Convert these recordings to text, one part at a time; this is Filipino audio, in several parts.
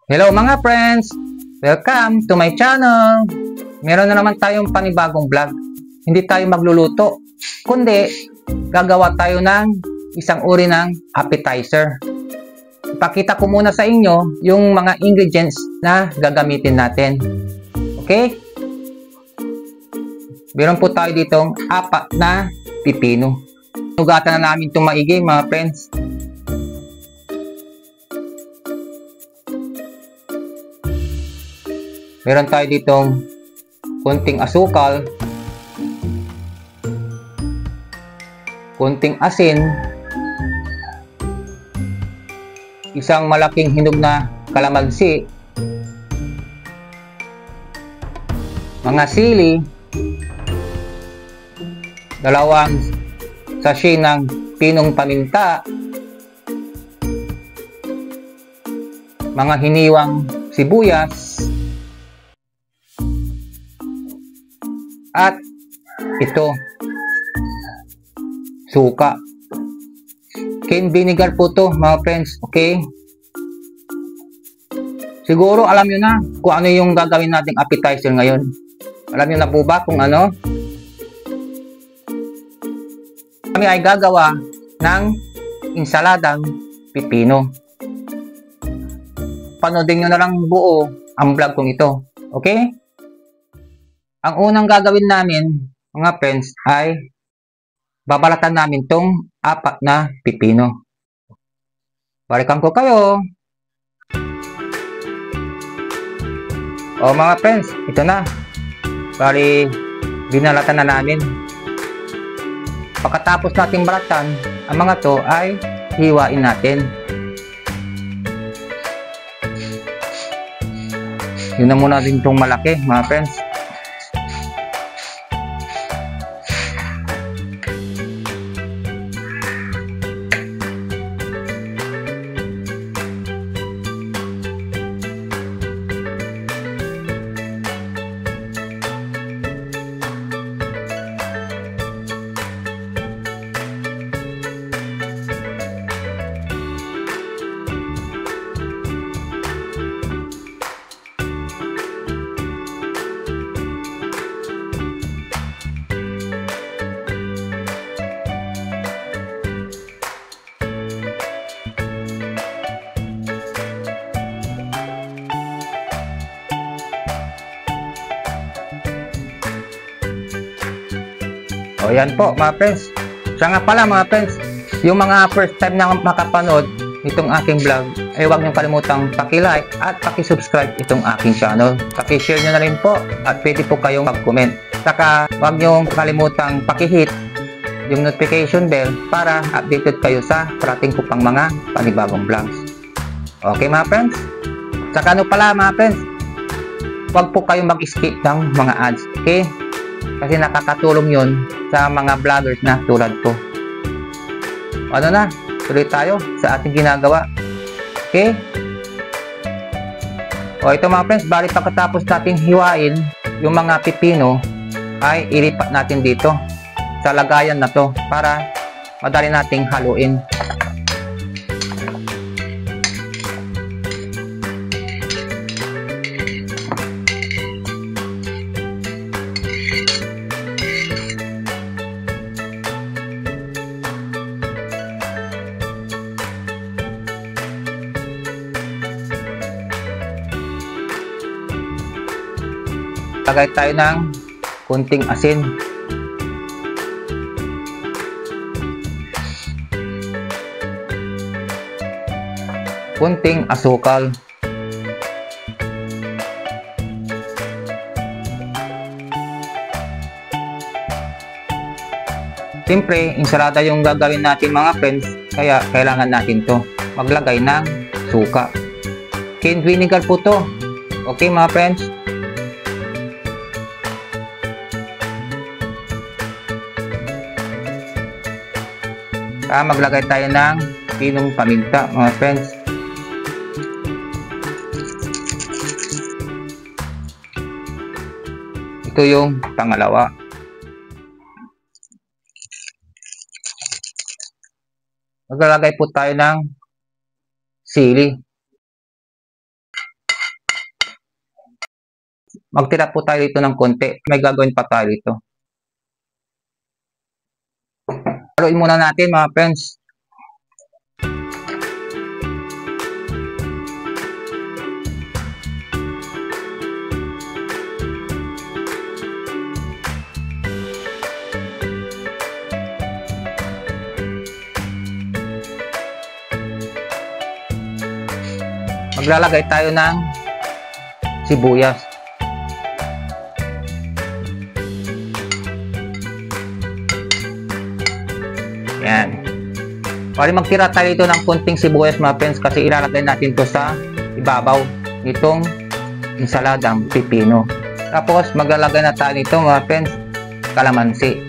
Hello mga friends! Welcome to my channel! Meron na naman tayong panibagong vlog. Hindi tayo magluluto, kundi gagawa tayo ng isang uri ng appetizer. Ipakita ko muna sa inyo yung mga ingredients na gagamitin natin. Okay? Meron po tayo ditong 4 na pipino. Nugatan na namin itong maigi mga friends. Meron tayo ditong konting asukal, konting asin, isang malaking hinog na kalamansi, mga sili, 2 sachet ng pinong paminta, mga hiniwang sibuyas, at ito, suka. Cane vinegar po to mga friends, okay? Siguro alam nyo na kung ano yung gagawin nating appetizer ngayon. Alam nyo na po ba kung ano? Kami ay gagawa ng insaladang pipino. Panoodin nyo na lang buo ang vlog kong ito, okay? Ang unang gagawin namin, mga friends, ay babalatan namin tong 4 na pipino. Balikan ko kayo. O mga friends, ito na. Bali, binalatan na namin. Pagkatapos nating balatan, ang mga to ay hiwain natin. Yun na muna din itong malaki, mga friends. O yan po mga friends. Siya nga pala mga friends, yung mga first time na makapanood itong aking vlog, ay huwag niyong kalimutang paki-like at paki-subscribe itong aking channel. Paki-share nyo na rin po at pwede po kayong mag-comment. Saka huwag niyong kalimutang paki-hit yung notification bell para updated kayo sa parating ko pang mga panibagong vlogs. Okay mga friends? Saka ano pala mga friends, huwag po kayong mag-skip ng mga ads. Okay? Kasi nakakatulong yun sa mga vloggers na tulad ko. Ano na, tuloy tayo sa ating ginagawa. Okay? O ito mga friends, bali pagkatapos natin hiwain yung mga pipino, ay ilipat natin dito sa lagayan na to para madali nating haluin. Lagay tayo ng kunting asin. Kunting asukal. Siyempre, insalada yung gagawin natin mga friends, kaya kailangan natin to maglagay ng suka. Cane vinegar po to. Okay mga friends? Maglagay tayo ng pinong paminta mga friends. Ito yung pangalawa. Maglalagay po tayo ng sili. magtira po tayo dito ng konti. May gagawin pa tayo dito. Haluin muna natin mga friends. Maglalagay tayo ng sibuyas. Yan. Pwede magtira tayo dito ng kunting sibuyas mga friends kasi ilalagay natin to sa ibabaw nitong insaladang pipino. Tapos maglalagay na tayo nito mga friends, kalamansi.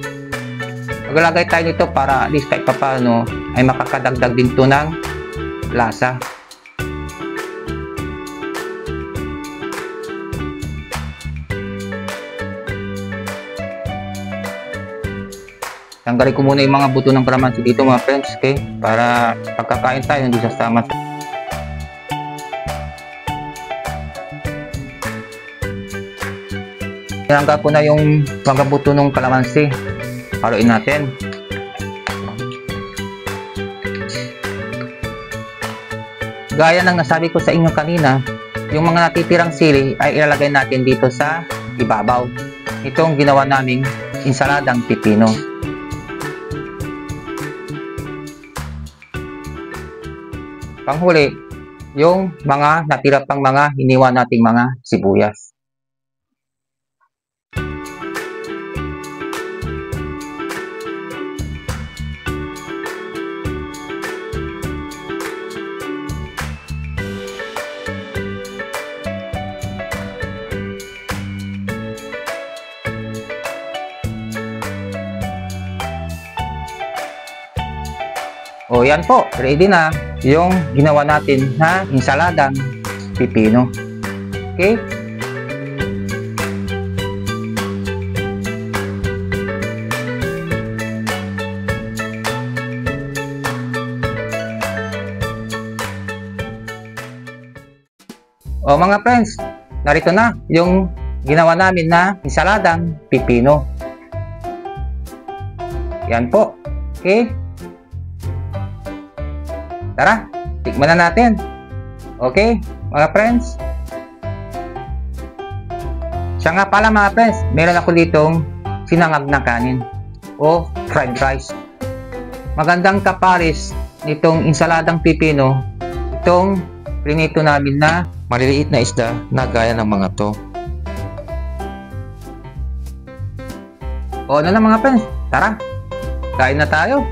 Maglalagay tayo nito para at least kahit paano ay makakadagdag din to ng lasa. Tanggalin ko muna yung mga buto ng kalamansi dito mga friends, okay? Para pagkakain tayo hindi sasama. Tinanggal ko na yung mga buto ng kalamansi. Haluin natin. Gaya ng nasabi ko sa inyo kanina, yung mga natitirang sili ay ilalagay natin dito sa ibabaw. Itong ginawa naming insaladang pipino. Panghuli, yung mga natira pang mga hiniwa nating mga sibuyas. O yan po, ready na yung ginawa natin na insaladang pipino. Okay? O mga friends, narito na yung ginawa namin na insaladang pipino. Yan po. Okay? Tara, tikman na natin. Okay, mga friends. Siya nga pala mga friends, meron ako ditong sinangag na kanin o fried rice. Magandang kaparis nitong insaladang pipino, itong prinito namin na maliliit na isda na gaya ng mga to. O ano na mga friends, tara, kain na tayo.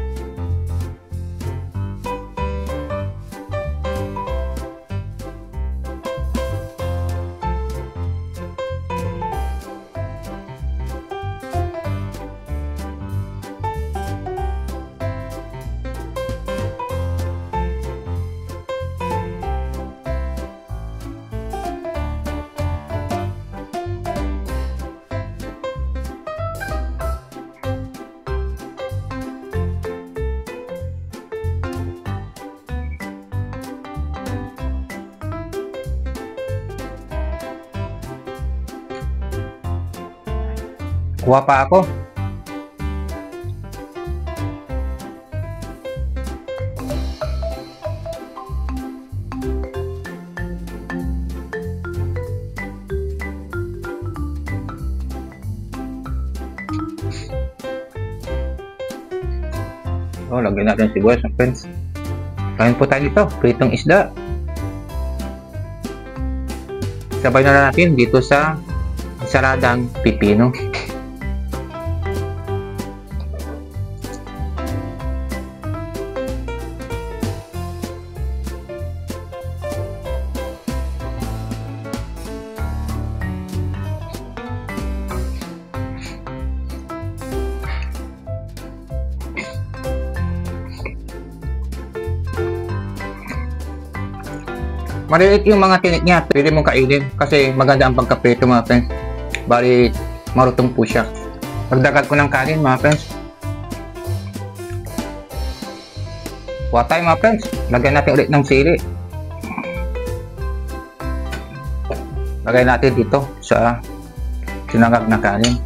Kuha pa ako. Oh, lagyan natin sibuyas, friends. Kain po tayo dito, pritong isda. Sabay na natin dito sa insaladang pipino. Maliliit yung mga tinik niya, pwede mong kainin kasi maganda ang pagkaprito mga friends. Bali, marutong po siya. Pagdagat ko ng kanin mga friends. Kuha tayo mga friends, lagyan natin ulit ng sili. Lagay natin dito sa sinangag na kanin.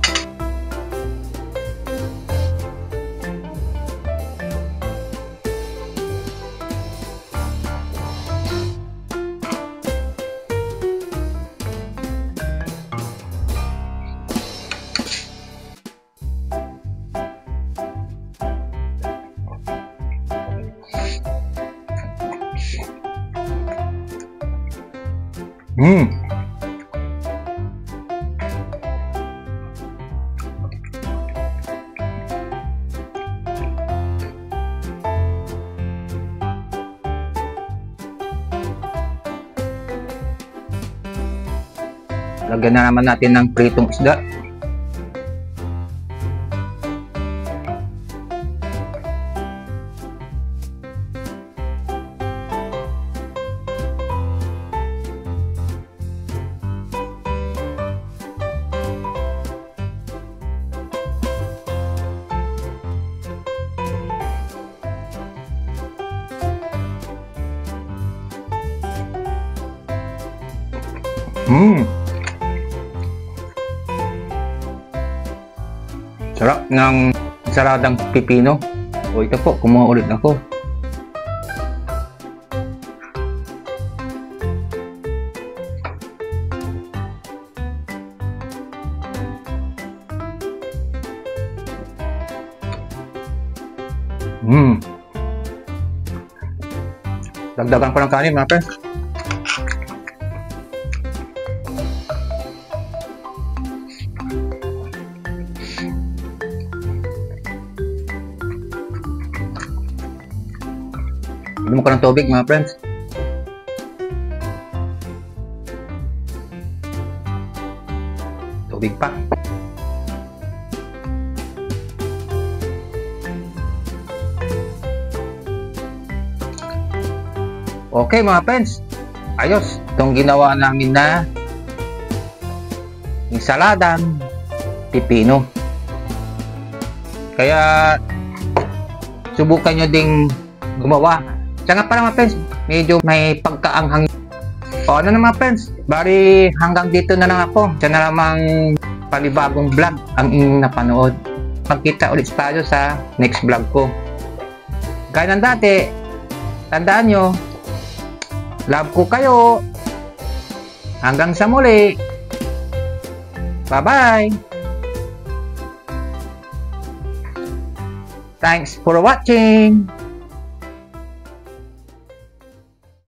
Lagyan na naman natin ng pritong isda. Sarap ng saladang pipino. O ito po, kumuha ulit ako. Dagdagan ko ng kanin, mga friends. Inom ko ng tubig, mga friends. Tubig pa. Okay, mga friends. Ayos. Itong ginawa namin na insaladang pipino. Kaya subukan nyo ding gumawa. Tsaka pala, mga friends, medyo may pagkaanghang. O ano na, mga friends, bari hanggang dito na lang ako. Siya na lamang panibagong vlog ang inyong napanood. Magkita ulit tayo sa next vlog ko. Gaya ng dati, tandaan nyo, love ko kayo. Hanggang sa muli. Bye-bye. Thanks for watching.